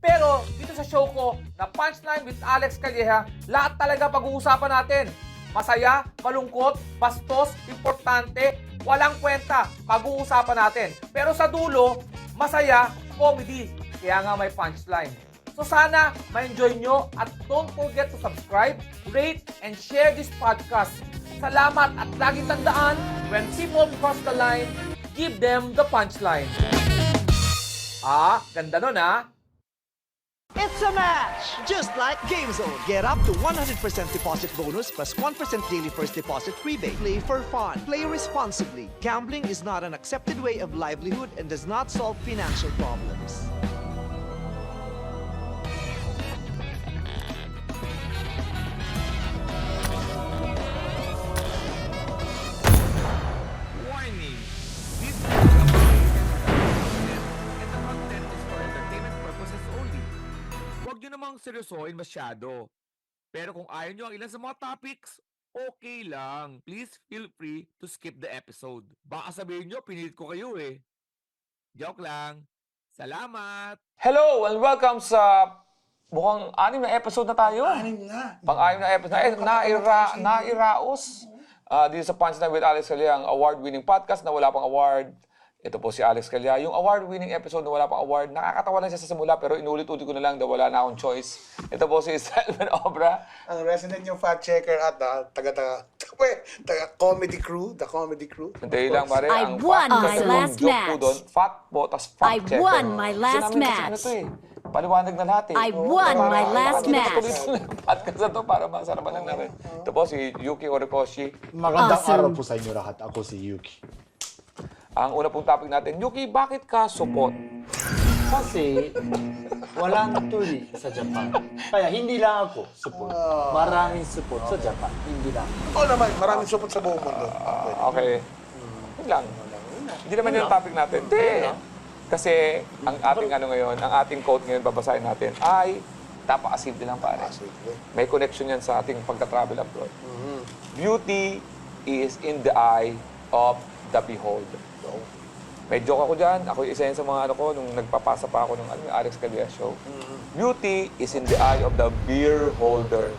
Pero dito sa show ko na Punchline with Alex Calleja, lahat talaga pag-uusapan natin. Masaya, malungkot, bastos, importante, walang kwenta, pag-uusapan natin. Pero sa dulo, masaya, comedy, kaya nga may punchline. So sana ma-enjoy nyo at don't forget to subscribe, rate, and share this podcast. Salamat at laging tandaan, when people cross the line, give them the punchline. Ganda nun It's a match! Just like GameZone. Get up to 100% deposit bonus plus 1% daily first deposit rebate. Play for fun. Play responsibly. Gambling is not an accepted way of livelihood and does not solve financial problems. Warning! This content and the content is for entertainment purposes only. Huwag nyo namang seryosohin masyado. Pero kung ayaw nyo ang ilan sa mga topics, okay lang. Please feel free to skip the episode. Baka sabihin nyo, pinilit ko kayo eh. Joke lang. Salamat! Hello and welcome sa mukhang 6 na episode na tayo. 6 na. Pang-6 na episode. Nairaos. Dito sa Punchline with Alex Calleja, ang award-winning podcast na wala pang award. Ito po si Alex Calleja. Yung award-winning episode na wala pang award, nakakatawa lang siya sa simula pero inulit-ulit ko na lang dahil wala na akong choice. Ito po si Selman Obra. Ang resident yung fact checker at taga-comedy crew, the comedy crew. Hindi lang pare. I ang won fact my checker, last yung joke po match. doon, fact po, tas fact I checker. won my last Kasi namin kasi match. ano to eh. Paliwanag na lahat eh. I won my last match. Podcast na to para masarapan lang natin. Ito po si Yuki Horikoshi. Magandang Awesome. araw po sa inyo lahat. Ako si Yuki. Ang una pong topic natin, Yuki, bakit ka supot? Kasi walang tuli sa Japan. Kaya hindi lang ako support. Maraming support sa Japan. Hindi lang. Oo naman, maraming support sa buong mundo. Okay. Yun lang. Hindi naman yun ang topic natin. Hindi. Kasi ang ating ano ngayon, ang ating quote ngayon babasahin natin ay napaka-simple lang pare. May connection yan sa ating pagka-travel abroad. Beauty is in the eye of the beholder. May joke ako dyan. Ako isa yan sa mga ano ko nung nagpapasa pa ako ng Alex Calleja show. Beauty is in the eye of the beer holder.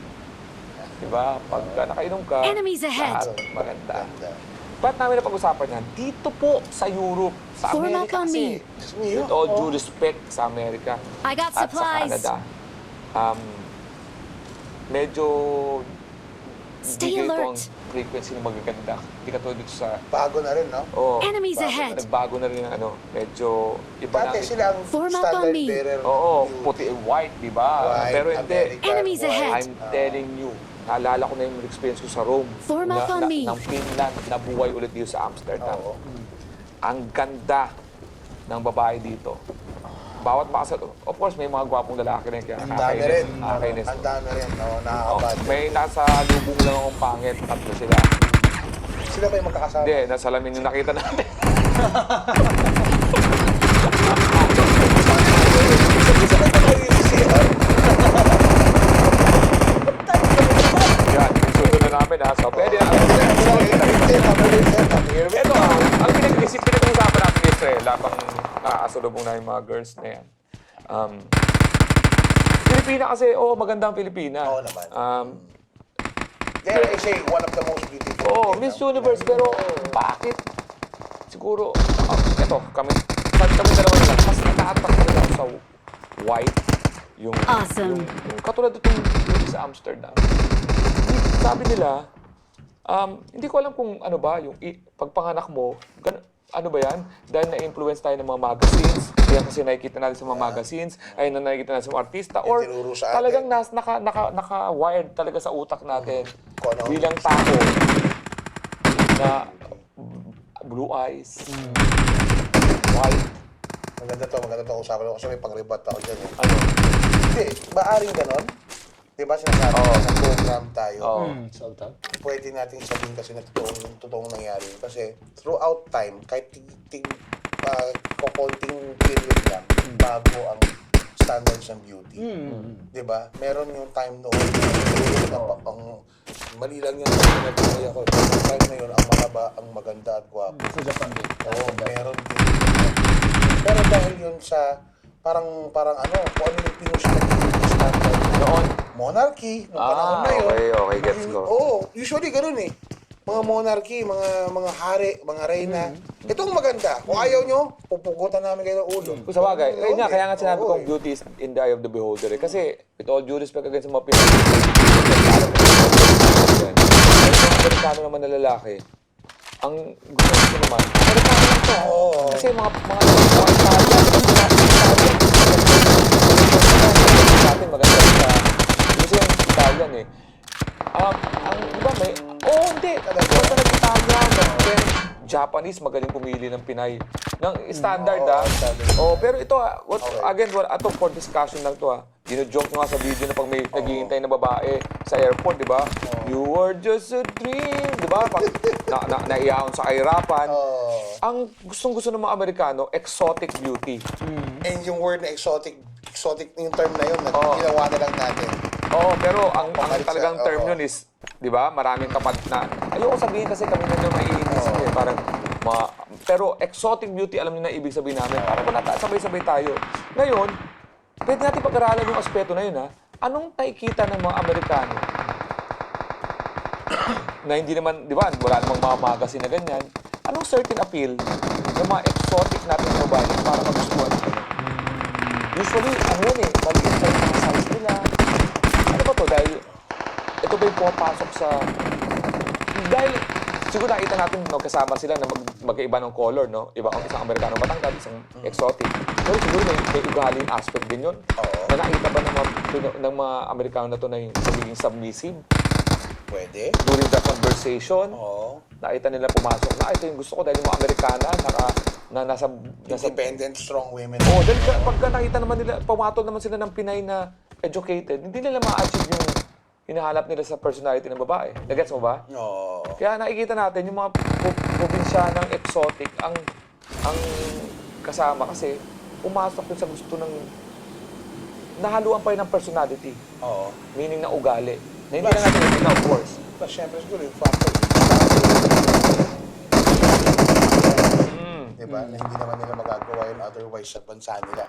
Diba? Pagka nakainom ka, Enemies ahead. lahat maganda. Ba't namin napag-usapan yan? Dito po sa Europe, sa Form up Amerika on kasi. me. With all due respect sa Amerika I got at sa supplies. Canada. Medyo Stay bigay ito ang alert. frequency ng magaganda. Hindi katulad dito sa... Bago na rin, no? Oh, Enemies ahead. nagbago na rin ang ano, medyo iba na. Dati sila ang Form up on standard me. bearer. Oo, yung puti white, di ba? white, Pero hindi. American, Enemies white. ahead. I'm telling you, naalala ko na yung experience ko sa Rome. Form up on me. Ng Finland, nabuhay ulit dito sa Amsterdam. Oo. Ang ganda ng babae dito. Bawat makasal, of course, may mga gwapong lalaki rin kaya Ang dami rin. nakakainis. Ang dami rin, no? Oh, Nakakabad. may nasa lubong lang akong pangit, tatlo sila. Sila ba yung magkakasama? Hindi, nasa salamin yung nakita natin. Isa ba kayo yung CR? Yan, susunod namin ha. So, pwede na. Ito, ang pinag-usapan natin ni Israel, habang naasalubong na yung mga girls na yan. Pilipina kasi, maganda ang Pilipina. Oo naman. Dare I say, one of the most beautiful. Oo, Miss Universe, pero bakit? Siguro, ito, kami dalawa nila, mas naka-attract nila ako sa white, yung Awesome. yung katulad itong yung sa Amsterdam. Sabi nila, hindi ko alam kung ano ba, yung pagpanganak mo, ano ba yan? Dahil na-influence tayo ng mga magazines, yan kasi nakikita natin sa mga magazines, ay na nakikita natin sa mga artista, or Tinuro sa atin. talagang naka-wired talaga sa utak natin Kung ano. bilang tao na blue eyes, white, Maganda to. Usapan ko kasi may pang-rebat ako dyan. Eh. ano, Hindi, maaring ganon. Diba sinasabi Oo. na program tayo. Oo. Sultan. Pwede natin sabihin kasi na totoong nangyari. Kasi throughout time, kahit konting period lang, bago ang standards ng beauty. Di ba? Meron yung time noon na ang mali lang yan sa pinag-ibay ako. Yung time na yun, ang mahaba, ang maganda at gwapo. Sa Japan din. Oo, meron din. Pero dahil yun sa parang ano, kung ano yung pinush na beauty standard Noon. monarchy, nung panahon na yun. okay, gets ko. Oo, usually ganun eh. Mga monarchy, mga hari, mga reyna. Ito ang maganda. Kung ayaw nyo, pupugutan namin kayo ng ulo. Kung sa bagay, Oo, kaya nga sinabi oo, kong beauty is in the eye of the beholder. Kasi, with all due respect against sa mga Pinoy, yung Amerikano naman na lalaki, ang gusto ko naman, Amerikano lang to. Kasi mga Italian, maganda sa, gusto yung Italian eh. Ang iba may, hindi. Basta nag-Italian, then Japanese, magaling pumili ng Pinay. Ng standard pero ito again, ito for discussion lang to Dino-joke nga sa video na pag may naghihintay na babae sa airport, di ba? You were just a dream, di ba? Pag naiyaon sa kahirapan. Ang gustong-gusto ng mga Amerikano, exotic beauty. And yung word na exotic yung term na yun, ginawa na lang natin. Pero ang Pamalit talagang sa- term yun is, di ba, maraming kapag na, ayoko sabihin kasi kami na yung maiinis parang, pero exotic beauty, alam niyo na ibig sabihin namin, parang sabay-sabay tayo. Ngayon, pwede natin pag-aralan yung aspeto na yun, Anong nakikita ng mga Amerikano? Na hindi naman, di ba, wala namang mga magazine na ganyan. Anong certain appeal ng mga exotic natin na babae para magustuhan natin? Usually, maliit sa yung size nila. Ano ba to? Dahil, ito ba yung pumapasok sa... Dahil, siguro nakita natin, kasama sila na magkaiba ng color, no? Iba ang isang Amerikano matangkad, isang exotic. Pero siguro may ugaling aspect din yun. Na nakita ba ng mga Amerikano na to na yung magiging submissive? Pwede. During the conversation, nakita nila pumasok na, ito yung gusto ko dahil yung mga Amerikana nasa Independent, strong women. dahil pagka nakita naman nila, pumatol naman sila ng Pinay na educated, hindi nila ma-achieve yung hinahanap nila sa personality ng babae. Nagets mo ba? Oo. Kaya nakikita natin yung mga probinsyanang exotic ang kasama kasi pumasok yun sa gusto ng nahaluan pa yun ng personality. Oo. Meaning na ugali. Na hindi na natin ito, of course. Plus, syempre siguro yung factor. Diba? Na hindi naman nila magagawa yun otherwise sa bansa nila.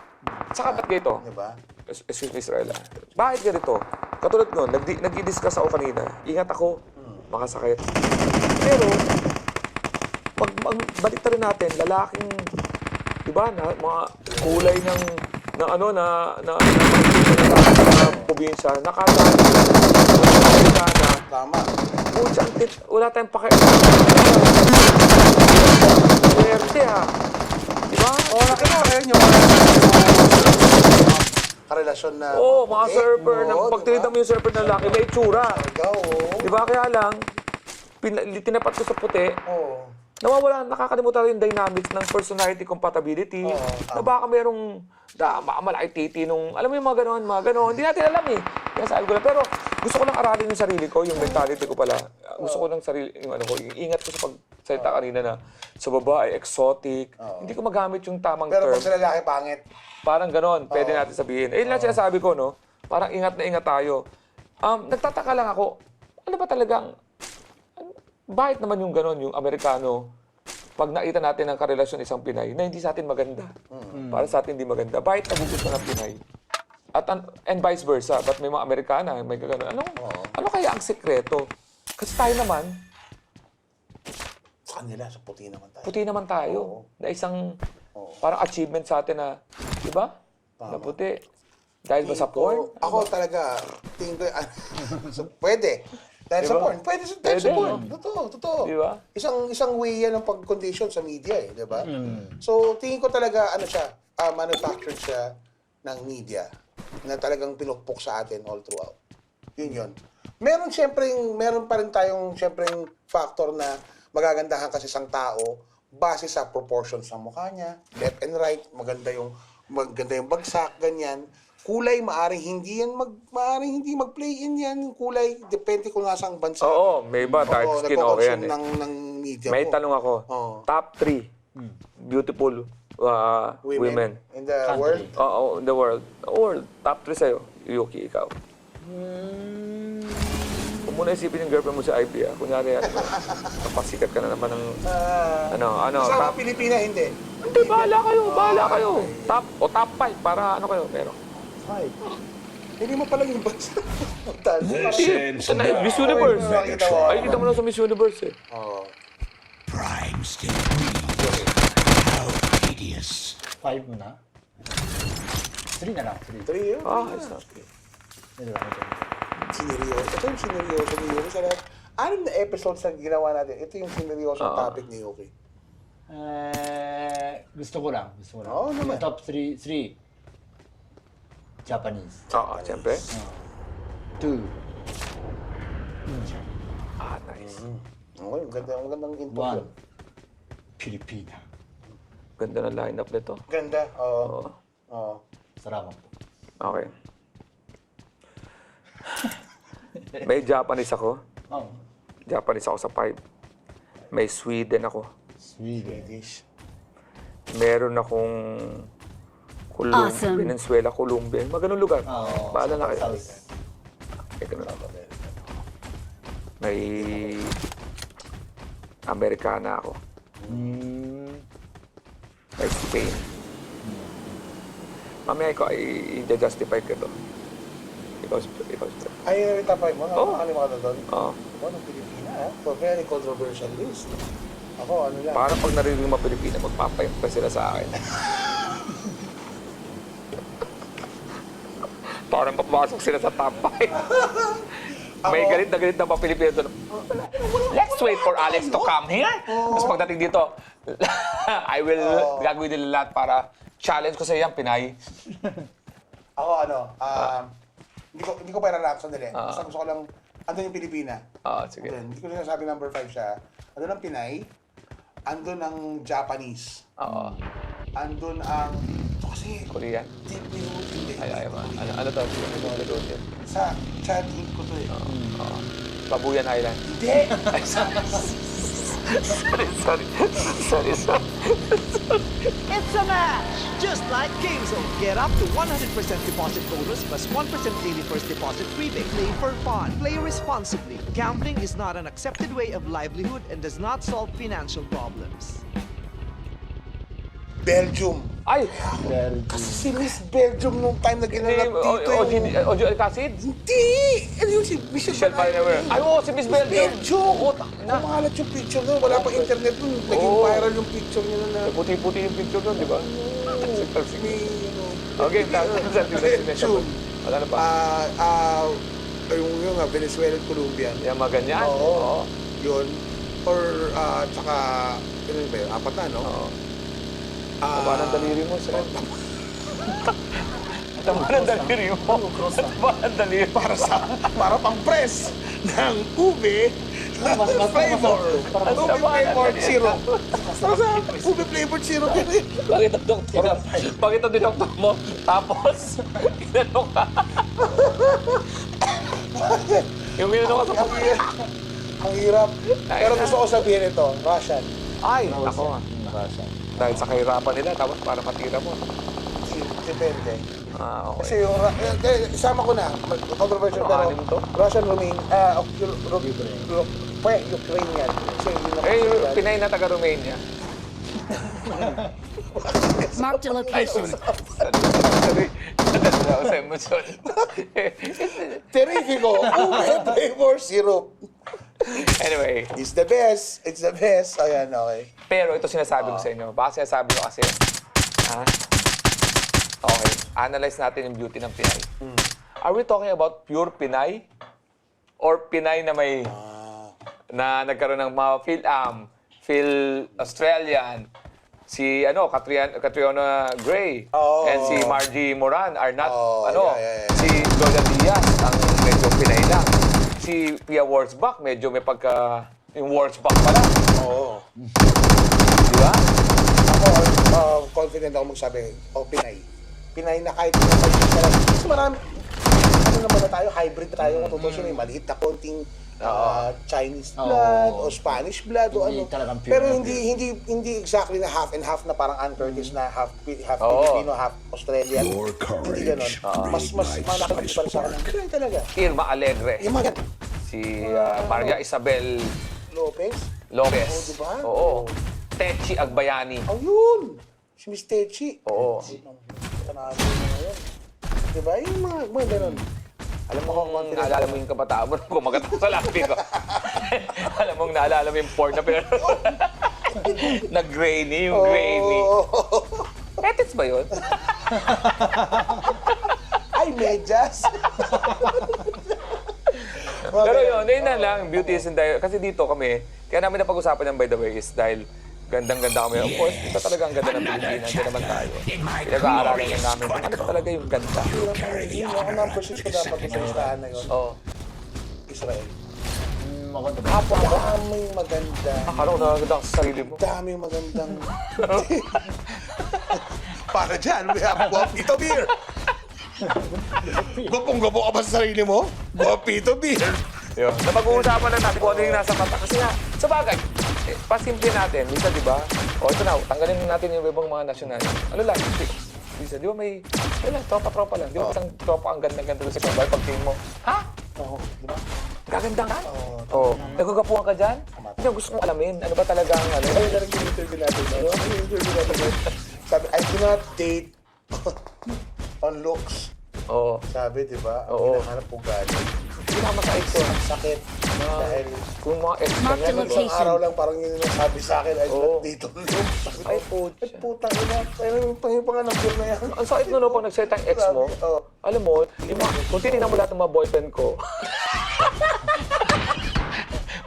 Saka ba't ganito? Diba? Excuse me, Israel. Bakit ganito? Katulad nun, nag-i-discuss ako kanina. Ingat ako, makasakit. Pero, balik rin natin, lalaking, di ba, mga kulay ng probinsya, nakadaan na, Tama. wala tayong swerte di ba? Nakita kayo yung mga karelasyon na... Mga surfer, pag tinignan mo yung surfer na laki, may itsura. Di ba? Kaya lang, tinapat ko sa puti, nawawala, nakakalimutan yung dynamics ng personality compatibility. Na baka merong malaki titi nung, alam mo yung mga ganon. Hindi natin alam eh. Kaya sabi ko lang. Pero gusto ko lang aralin yung sarili ko, yung mentality ko pala. Gusto ko lang yung ingat ko sa pagsalita kanina na sa babae, exotic. Hindi ko magamit yung tamang Pero term. pag sa lalaki, pangit. Parang ganon, pwede natin sabihin. Ayun lang sinasabi ko, no? Parang ingat na ingat tayo. Nagtataka lang ako, ano ba talagang, bakit naman yung ganon, yung Amerikano, pag nakita natin ang karelasyon isang Pinay, na hindi sa atin maganda. Para sa atin hindi maganda. Bakit nagugusto ng Pinay? And vice versa, ba't may mga Amerikana, may gano'n. Ano kaya ang sekreto? Kasi tayo naman, Sa kanila, sa puti naman tayo. puti naman tayo. Na isang parang achievement sa atin na, di ba? Na puti. Dahil ba sa porn? Ako talaga, tingin ko, pwede. Dahil sa Diba? porn. Pwede sa porn. Totoo. Diba? Isang way yan ng pag-condition sa media di ba? So, tingin ko talaga, manufactured siya ng media na talagang pinukpok sa atin all throughout. Yun. Meron pa rin tayong factor na magagandahan kasi isang tao base sa proportions ng mukha niya, left and right, maganda yung bagsak, ganyan. Kulay, maaring hindi mag-play in yan. Yung kulay, depende kung nasang bansa. Oo, may iba, dark skin, okay yan eh. ng media May mo. tanong ako, top 3 beautiful women. In the world. In the world. Top 3 sa'yo. Yuki, ikaw. Huwag mo na isipin yung girlfriend mo sa IP, ah. Kunyari, napasikat ka na naman ng, Kasama top. Pilipina, hindi. Hindi, bahala kayo. Top 5, para ano kayo, meron. Ay. Hindi mo pala yung bansa. Miss Universe. Nakita mo. Ay, kita mo na sa Miss Universe, eh. Oo. Prime State Breeze. How hideous. 5 mo na. 3 na lang. 3. 3 yun. It's not okay. Ito lang, ito. Sineryoso. Ito yung sineryoso ni Yuki. Sa lahat, 6 na episodes na ginawa natin, ito yung sineryoso topic ni Yuki. Gusto ko lang. Oo naman. Top 3. Japanese. Oo, siyempre. 2. India. Nice. Okay, magandang input 1. yun. Pilipina. Ganda ng lineup nito. Ganda. Oo. Oo. Salamat po. Okay. May Japanese ako. Oh. Japanese ako sa 5. May Sweden ako. Swedish. Meron akong Awesome. Venezuela, Colombia. Mga ganun lugar. Bahala na kayo. South. May ganun. May Amerikana ako. May Spain. Mamaya ko ay i-justify ko ito. Ikaw. Ay, yun yung top 5 mo. Oo. Nakakalimutan doon. Oo. Ako, ng Pilipina, ha? For very controversial list. Ako, ano lang. Para pag narinig mga Pilipina, magpapayampa sila sa akin. Parang papasok sila sa top 5. May galit na mga Pilipino doon. Let's wait for Alex to come here. Tapos pagdating dito, I will gagawin nila lahat para challenge ko sa iyang Pinay. Ako, hindi ko pa i-rank sandali. Basta gusto ko lang, andun yung Pilipina. Sige. Andun. Hindi ko sinasabi number 5 siya. Andun ang Pinay. Andun ang Japanese. Oo. Andun ang... Ito kasi... Korean. Deep Blue. Hindi. Ay, ano to? Ano to? Sa childhood ko to eh. Babuyan Island. Hindi! Sorry. It's a match! Just like GameZone, get up to 100% deposit bonus plus 1% daily first deposit rebate. Play for fun. Play responsibly. Gambling is not an accepted way of livelihood and does not solve financial problems. Belgium. Ay! Kasi si Miss Belgium nung time na ginanap dito yung... Ojo Alcacid? Hindi! Ano yung si Michelle Pioneer. Ay, oo, si Miss Belgium. Belgium! Oo, Kumalat yung picture doon. Wala pa internet doon. Naging Oo. viral yung picture niya na... Puti-puti yung picture doon, di ba? May, Okay, Belgium. Wala na pa. Yung Venezuela at Colombia. Yung mga ganyan? Oo. Yun. Or, tsaka, ano ba yun? 4 na, no? Oo. Tama ng daliri mo, sir. Tama ng daliri mo. Tama ng daliri. Para pang press ng ube flavor. Ube flavored syrup. Para sa ube flavored syrup yun eh. Pakita doktor. Pakita din doktor mo. Tapos, inano ka. Yung minano ka sa pagkira. Ang hirap. Pero gusto ko sabihin ito, Russian. Ay, ako. Dahil sa kahirapan nila, tapos para matira mo. Depende. Okay. Kasi yung, isama ko na, controversial pero Anim to? Russian, Ukrainian. Kasi yun ang Eh, Pinay na taga-Romania. Marked a location. Sorry. Nadala ako sa emosyon. Terrifico. Ube flavor syrup. Anyway, It's the best. It's the best. Ayan, okay. pero ito sinasabi ko sa inyo. Baka sinasabi ko kasi, okay, analyze natin yung beauty ng Pinay. Are we talking about pure Pinay? Or Pinay na may, na nagkaroon ng mga Phil Australian, si Catriona Gray, Oh. and si Margie Moran are not, Oh, yeah. si Gloria Diaz, ang medyo Pinay lang. Si Pia Wurzbach, medyo may pagka, yung Wurzbach pala. Oo. Di ba? Ako, confident ako magsabi, Pinay. Pinay na kahit kasi marami, ano naman na tayo, hybrid na tayo, kung may maliit na konting Chinese blood o Spanish blood o Hindi ano. talagang pure Pero na hindi exactly na half and half na parang Ann Curtis na half Oo. Filipino, half Australian. Your Hindi ganun. courage. Mas nakakapagpala sa akin. Ganun talaga. Irma Alegre. Yung mga Si Maria Isabel Lopez? Lopez. Oo, diba? Oo. Techi Agbayani. Ayun! Si Miss Techi. Oo. Panalo na ngayon. Diba? Yung mga ganun. Alam mo kung naalala mo yung kabataan mo nung kumagat ako sa labi ko. Alam mo, naalala mo yung porn na pero na grainy, yung grainy. Petits ba yun? Ay, medyas! Pero yun na lang, beauty is in the... Kasi dito kami, kaya namin napag-usapan yan by the way is dahil gandang-ganda kami. Of course, ito talaga ang ganda ng Pilipinas. Diyan naman tayo. Pinag-aaralan lang namin kung ano talaga yung ganda. Ang number 6 ko dapat sa listahan na yun. Oo. Israel. Maganda. Daming maganda. Akala ko nakaganda ka sa sarili mo. Daming magandang... Para dyan, we have Guapito Beer. Gupong-gupo ka ba sa sarili mo? Guapito Beer. Yun. Napag-uusapan na natin kung ano yung nasa mata. Kasi nga, sa bagay, pasimple natin. Lisa, di ba? O, ito na, tanggalin natin yung ibang mga nasyonal. Ano lang, Lisa, di ba may... Ano lang, tropa-tropa lang. Di ba isang tropa ang ganda-ganda doon sa kabay pag tingin mo? Ha? Oo, di ba? Gaganda ka? Oo. Nagagapuan ka dyan? Hindi, gusto kong alamin. Ano ba talaga ang ano? Ay, narinig yung interview natin. Yung interview natin. Sabi, I do not date on looks. Oo. Sabi, di ba? Oo. Ang hinahanap po galing. Hindi na masakit ko. Ang sakit. Dahil Kung mga ex ka Mark the niya, isang location. araw lang parang yun yung sabi sa akin, I do Oo. not date on looks. Sabi ko, Ay, putya. ay, putang ina. Pero yung pangalan na yan. Ang sakit nun, no, pag nag-set ang ex mo, Oo. alam mo, yung mga, kung titignan mo lahat ng mga boyfriend ko,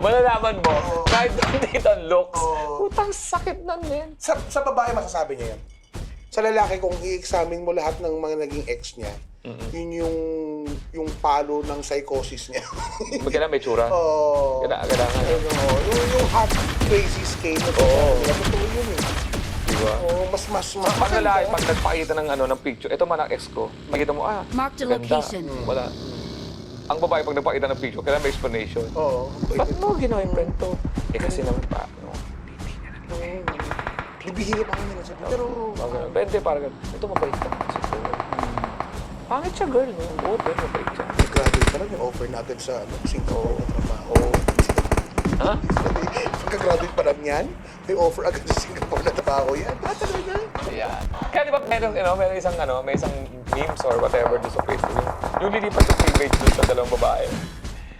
malalaman mo, kahit hindi on looks, putang sakit na din. Sa babae masasabi niya yan. Sa lalaki, kung i-examine mo lahat ng mga naging ex niya, yun yung palo ng psychosis niya. Magkailan may tsura? Oo. Kailangan. Yung hot crazy scale na totoo yun eh. Di ba? Oo, mas Pag lalaki, pag nagpakita ng, ng picture, ito man ang ex ko, makita mo, Mark the ganda. location. Wala. Ang babae, pag nagpakita ng picture, kailangan may explanation. Oo. Ba't mo ginawa yung friend to? Kasi naman pa, Bibihira pa kami nila. Pero, Pwede, parang, ito mabait ka. Pangit siya, girl. No? Oo, pero mabait siya. grabe pa lang yung offer natin sa Singapore na trabaho. Ha? Pagka-graduate pa lang yan, may offer agad sa Singapore na trabaho yan. Talaga? Ayan. Kaya di ba meron isang may isang memes or whatever doon sa Facebook. Yung lilipat yung cleavage doon sa dalawang babae.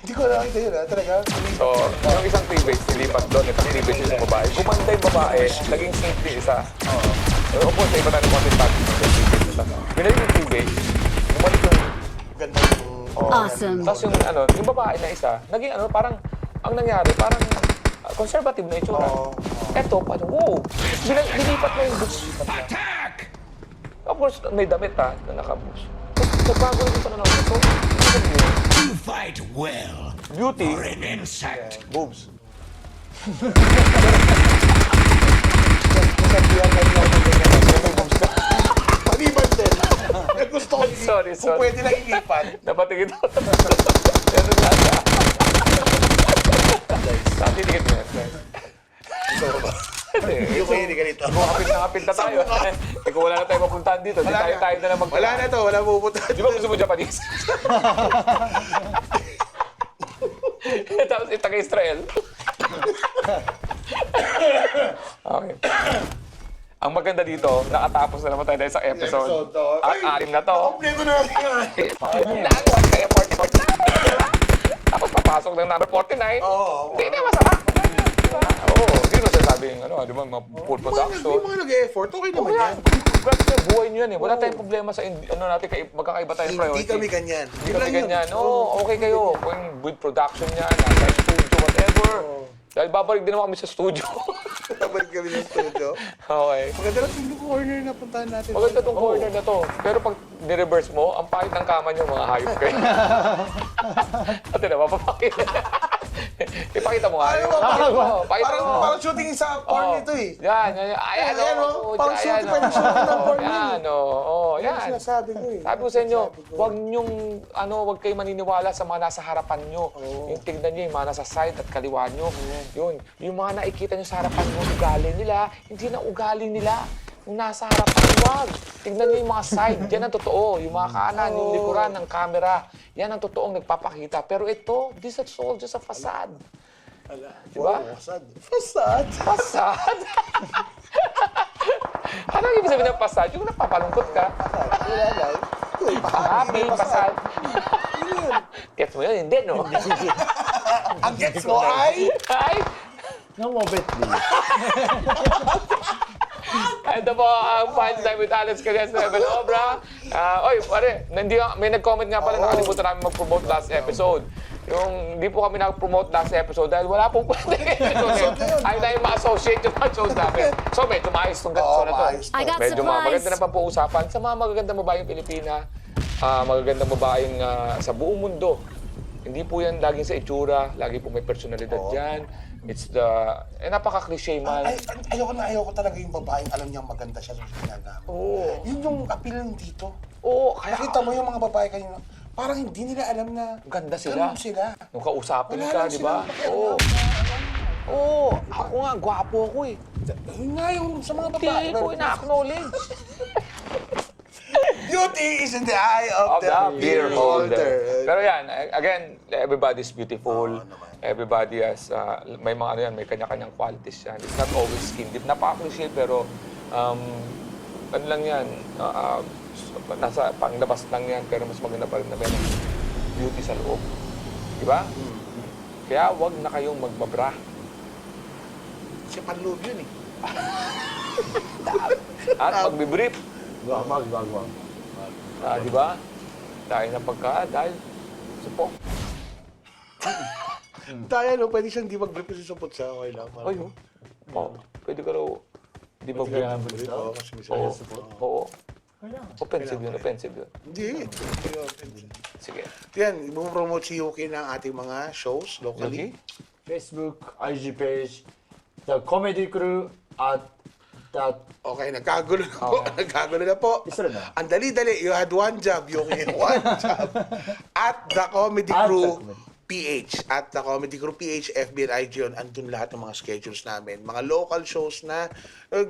Hindi ko nakita yun, talaga. So, yung isang cleavage nilipat doon, itong cleavage yung babae. Gumanda yung babae, naging simple isa. Of course, sa iba tayo content package ng cleavage isa. Binalik yung cleavage, bumalik yung... Ganda yung... Awesome. Tapos yung babae na isa, naging parang, ang nangyari, parang conservative na itsura. Eto, parang, wow! Dilipat na yung boots. Attack! Of course, may damit na nakaboots. Nagbago rin ito na naman. So, You fight well beauty, for an insect. boobs. Nasabihan kayo lang ng ganyan. Maliban din. Gusto ko Sorry. Kung pwede lang ilipat. Napatigit ako. Pero nga siya. Sabi tingin mo yan. Hindi ko hindi ganito. Kapit na tayo. Kung wala na tayo mapuntahan dito, di tayo na mag... Wala na to, wala pupunta. Di ba gusto mo Japanese? Tapos ita kay Israel. Okay. Ang maganda dito, nakatapos na naman tayo dahil sa episode. At 6 na to. Kompleto na natin yan. Kaya 44. Tapos papasok ng number 49. Oo. Hindi na masarap. Oo, hindi mo sasabing, di ba, full Yung production. mga nag-e-effort, okay naman Okay yan. Congrats na buhay nyo yan eh. Wala tayong problema sa natin, magkakaiba tayong priority. Hindi kami ganyan. Hindi kami ganyan. Oo, okay kayo. Kung with production yan, nasa studio, whatever. Dahil babalik din naman kami sa studio. Babalik kami ng studio. Okay. Maganda lang yung corner na puntahan natin. Maganda tong corner na to. Pero pag ni-reverse mo, ang pangit ng kama nyo, mga hayop kayo. Ate na, mapapakita. Ipakita mo nga. Pakita mo. Parang shooting sa porn nito eh. Yan. Ayan, Ayan, o. parang shooting pa yung shooting ng porn nito. Yan, o. Yan Yan. sinasabi ko eh. Sabi ko sa inyo, huwag kayo maniniwala sa mga nasa harapan nyo. Yung tignan nyo, yung mga nasa side at kaliwa nyo. Yun. Yung mga nakikita nyo sa harapan nyo, ugali nila, hindi na ugali nila. Yung nasa harapan, wag. Tignan niyo yung mga side. Yan ang totoo. Yung mga kanan, yung likuran ng camera. Yan ang totoong nagpapakita. Pero ito, this is all just a facade. Diba? Fasad. Facade? Ano yung ibig sabihin ng facade? Yung napapalungkot ka. Wala lang. Happy, facade. Gets mo yun? Hindi, no? Ang gets mo ay? Ay! No more bet, please. Ito po ang Punchline with Alex Calles Level Obra. Oy, pare, may nag-comment nga pala, nakalimutan namin mag-promote last episode. Yung hindi po kami nag-promote last episode dahil wala pong pwede. Ayaw na yung ma-associate yung mga shows namin. So, medyo maayos itong ganito na to. I got Medyo supplies. maganda na pa po usapan sa mga magagandang babaeng Pilipina, magagandang babaeng sa buong mundo. Hindi po yan laging sa itsura, lagi po may personalidad dyan. It's the, napaka-cliche man. Ayoko talaga yung babaeng alam niyang maganda siya sa ginagawa. Oo. Yun yung appeal ng dito. Oo, kaya Nakita mo yung mga babae kanina, parang hindi nila alam na ganda sila. ganun sila. Nung kausapin Wala ka, lang di ba? silang Oo. Oo, ako nga, gwapo ako eh. Yun nga yung sa mga Hindi babae. ko ina-acknowledge. Beauty is in the eye of, Of the beer holder. holder. Pero yan, again, everybody's beautiful. Everybody has, may mga ano yan, may kanya-kanyang qualities yan. It's not always skin deep. Napaka-cliche, pero ano lang yan, nasa panglabas lang yan, pero mas maganda pa rin na meron beauty sa loob. Di ba? Kaya wag na kayong magbabra. Kasi panloob yun eh. At magbibrief. Wag. Di ba? Dahil na dahil supok. Tayo, no? Pwede siyang di mag-brief kasi supot siya. Okay lang. Ay, oh. Pwede ka raw, di ba Pwede ka brief? mag-brief. Oo, kasi may Oo. supot. Oo. Offensive yun, offensive yun. Hindi. Sige. Yan, ipopromote si Yuki ng ating mga shows locally. Facebook, IG page, The Comedy Crew at that. Okay, nagkagulo na po. Nagkagulo na po. Isa na. Ang dali-dali. You had one job, Yuki. One job. At The Comedy At Crew The Comedy. PH. At The Comedy Crew PH, FB and IG yun. Andun lahat ng mga schedules namin. Mga local shows na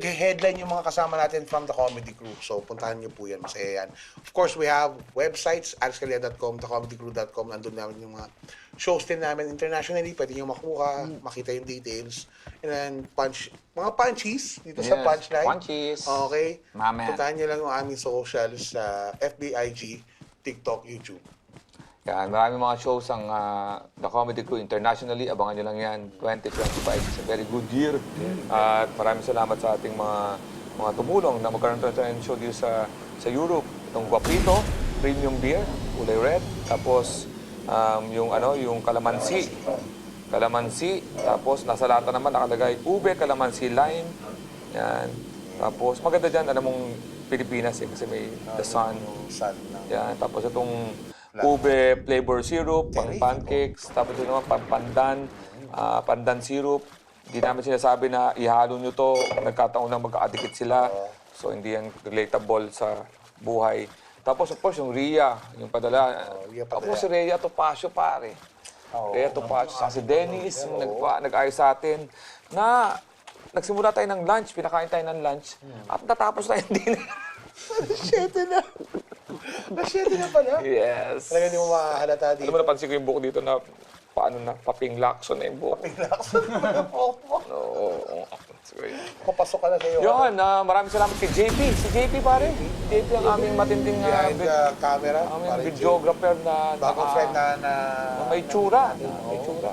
headline yung mga kasama natin from The Comedy Crew. So, puntahan niyo po yan. Masaya yan. Of course, we have websites, alexcalia.com, thecomedycrew.com. Andun namin yung mga shows din namin internationally. Pwede niyo makuha, makita yung details. And then, mga punchies dito sa Yes, Punchline. punchies. Okay. Mama. Puntahan niyo lang yung aming socials sa FB, IG, TikTok, YouTube. Yan, maraming mga shows ang The Comedy Crew internationally. Abangan nyo lang yan. 2025 is a very good year. At maraming salamat sa ating mga tumulong na magkaroon tayo ng show dito sa Europe. Itong Guapito, premium beer, kulay red. Tapos yung kalamansi. Kalamansi. Tapos nasa lata naman nakalagay ube, kalamansi, lime. Yan. Tapos maganda dyan, alam mong Pilipinas eh, kasi may the sun. Sun na. Yan. Tapos itong ube flavor syrup, pang pancakes, tapos yun naman, pang pandan syrup. Hindi namin sinasabi na ihalo nyo to, nagkataon na magkakadikit sila. So, hindi yan relatable sa buhay. Tapos, of course, yung Ria, yung padala. Ria padala. Ako si Ria Topacio, pare. Ria Topacio. Sa si Dennis, yung nag-ayos sa atin, na nagsimula tayo ng lunch, pinakain tayo ng lunch, at natapos tayo ng dinner. Nasyete na pala. Yes. Talaga hindi mo makahalata Alam dito. mo, napansin ko yung buhok dito na paano na, paping lakson na yung buhok. Oo. Sige. Papasok ka na sa'yo. Yun, maraming salamat kay JP. Si JP, pare. JP ang aming matinding Behind the camera. aming Pare Jay. videographer na Bagong friend na may tsura. May tsura.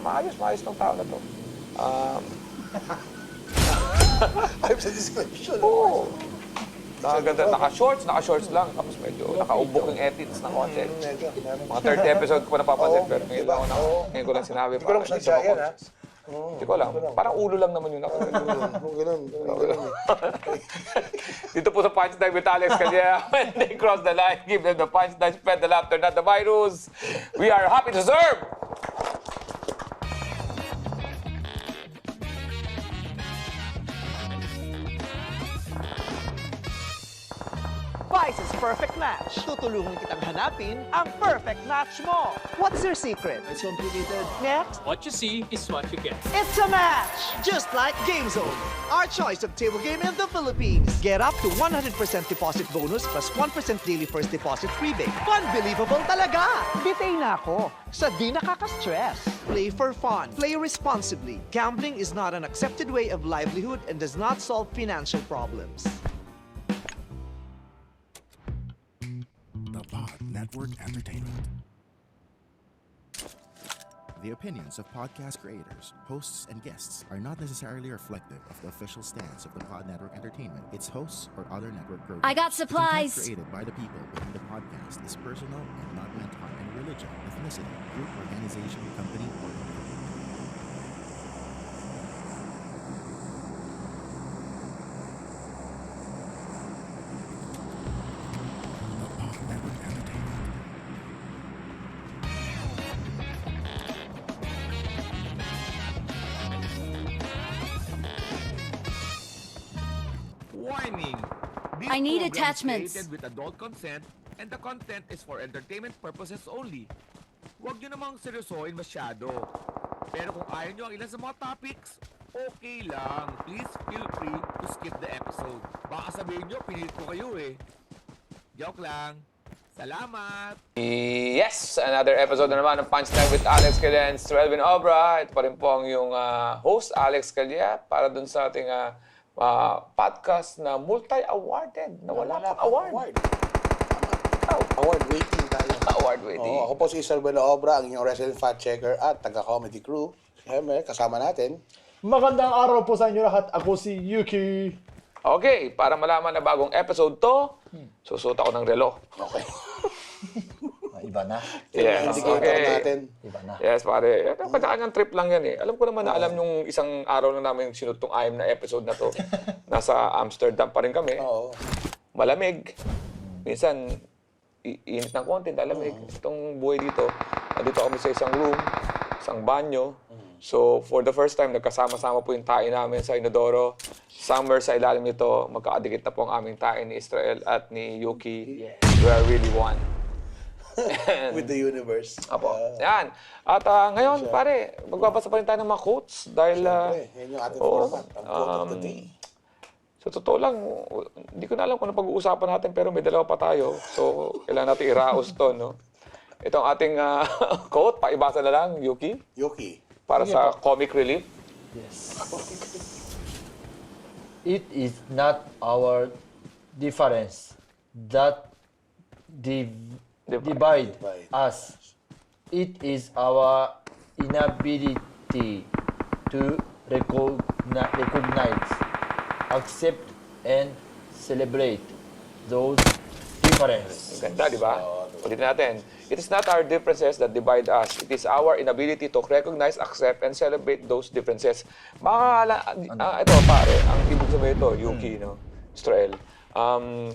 Maayos ng tao na to. Ayun sa description. Oo. Naka-shorts lang. Tapos medyo nakaubok yung edits ng konti. Medyo. Mga 30 episode ko pa napapansin, pero ngayon lang ngayon ko lang sinabi. Hindi ko lang sadya yan, ha? Hindi ko lang. Parang ulo lang naman yun ako. Ganun. Dito po sa Punchline with Alex Calleja, when they cross the line, give them the punchline, spread the laughter, not the virus. We are happy to serve! Spice's Perfect Match. Tutulungan kitang hanapin ang perfect match mo. What's your secret? It's complicated. Next, What you see is what you get. it's a match! Just like GameZone, our choice of table game in the Philippines. Get up to 100% deposit bonus plus 1% daily first deposit rebate. Unbelievable talaga! Bitay na ako sa di nakaka-stress. Play for fun. Play responsibly. Gambling is not an accepted way of livelihood and does not solve financial problems. The Pod Network Entertainment. The opinions of podcast creators, hosts, and guests are not necessarily reflective of the official stance of the Pod Network Entertainment, its hosts, or other network programs. I got The content supplies. created by the people behind the podcast is personal and not meant to harm any religion, ethnicity, group, organization, company, or other. The Pod Network Entertainment. Warning! This I need program is attachments. created with adult consent and the content is for entertainment purposes only. Huwag nyo namang seryosohin masyado. Pero kung ayaw nyo ang ilan sa mga topics, okay lang. Please feel free to skip the episode. Baka sabihin nyo, pinilit ko kayo eh. Joke lang. Salamat! Yes! Another episode na naman ng Punchline with Alex Calya and Strelvin Obra. Ito pa rin po ang yung host, Alex Calya, para dun sa ating podcast na multi-awarded, na wala pang award. Award waiting tayo. Award waiting. Ako po si Strelvin Obra, ang inyong resident fact checker at taga-comedy crew. Siyempre, kasama natin. Magandang araw po sa inyo lahat. Ako si Yuki. Okay, para malaman na bagong episode to, susuot ako ng relo. Okay. Iba na. Yes, Indicator okay. natin. Iba na. Yes, pare. Kanya-kanyang trip lang yan eh. Alam ko naman na alam yung isang araw lang namin sinut tong IM na episode na to. Nasa Amsterdam pa rin kami. Oo. Malamig. Minsan, init ng konti, malamig. Itong buhay dito, nandito kami sa isang room, isang banyo. So, for the first time, nagkasama-sama po yung tae namin sa Inodoro. Somewhere sa ilalim nito, magkakadikit na po ang aming tae ni Israel at ni Yuki. We are really one. With the universe. Apo. Yan. At ngayon, pare, magbabasa pa rin tayo ng mga quotes dahil... Siyempre, yan yung ating format. Ang quote of the day. Sa totoo lang, hindi ko na alam kung ano pag-uusapan natin pero may dalawa pa tayo. So, kailangan natin iraos to, no? Ito ang ating quote. Paibasa na lang, Yuki. Yuki. Para sa comic relief. Yes. It is not our difference that divide us. It is our inability to recognize, accept, and celebrate those differences. Ganda, di ba? Ulitin natin. It is not our differences that divide us. It is our inability to recognize, accept, and celebrate those differences. Ito, pare, ang ibig sabihin ito, Yuki, no? Israel.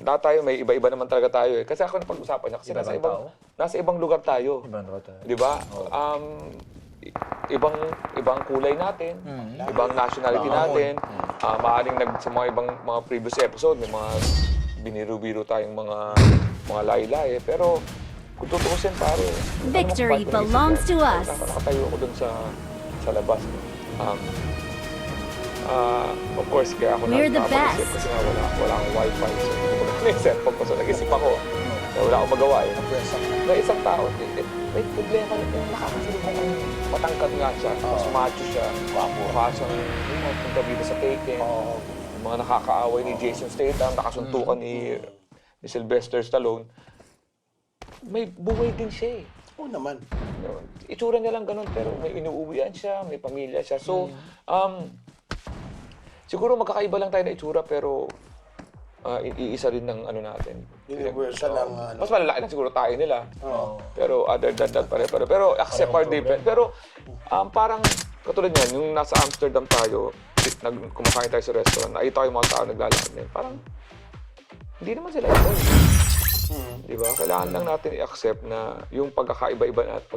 Lahat tayo, may iba-iba naman talaga tayo eh. Kasi ako napag-usapan niya, kasi nasa ibang lugar tayo. Di ba? Ibang kulay natin, ibang nationality natin. Maaaring sa mga ibang mga previous episode, may mga biniru-biro tayong mga laylay. Pero kung tutuusin, pare, Victory belongs to us. Nakatayo ako dun sa labas. Of course, kaya ako We're the nakapaisip best. kasi nga wala akong wifi. So, hindi ko na yung cellphone ko. So, nag-isip ako na wala akong magawa eh. Na isang tao, may problema rin yung nakakasalubong ng matangkad nga siya, mas macho siya, kaso yung punta dito sa Taken, yung mga nakakaaway ni Jason Statham, nakasuntukan ni Sylvester Stallone, may buhay din siya eh. Oo naman. Itsura niya lang ganun, pero may inuuwian siya, may pamilya siya. So, siguro magkakaiba lang tayo na itsura, pero iisa rin ng ano natin. Universal ang ano. Mas malalaki na siguro tayo nila. Pero other than that, pero accept our difference. Pero parang katulad niyan, yung nasa Amsterdam tayo, kumakain tayo sa restaurant, nakita ko yung mga tao naglalakad na yun. Parang hindi naman sila ito. Di ba? Kailangan lang natin i-accept na yung pagkakaiba-iba at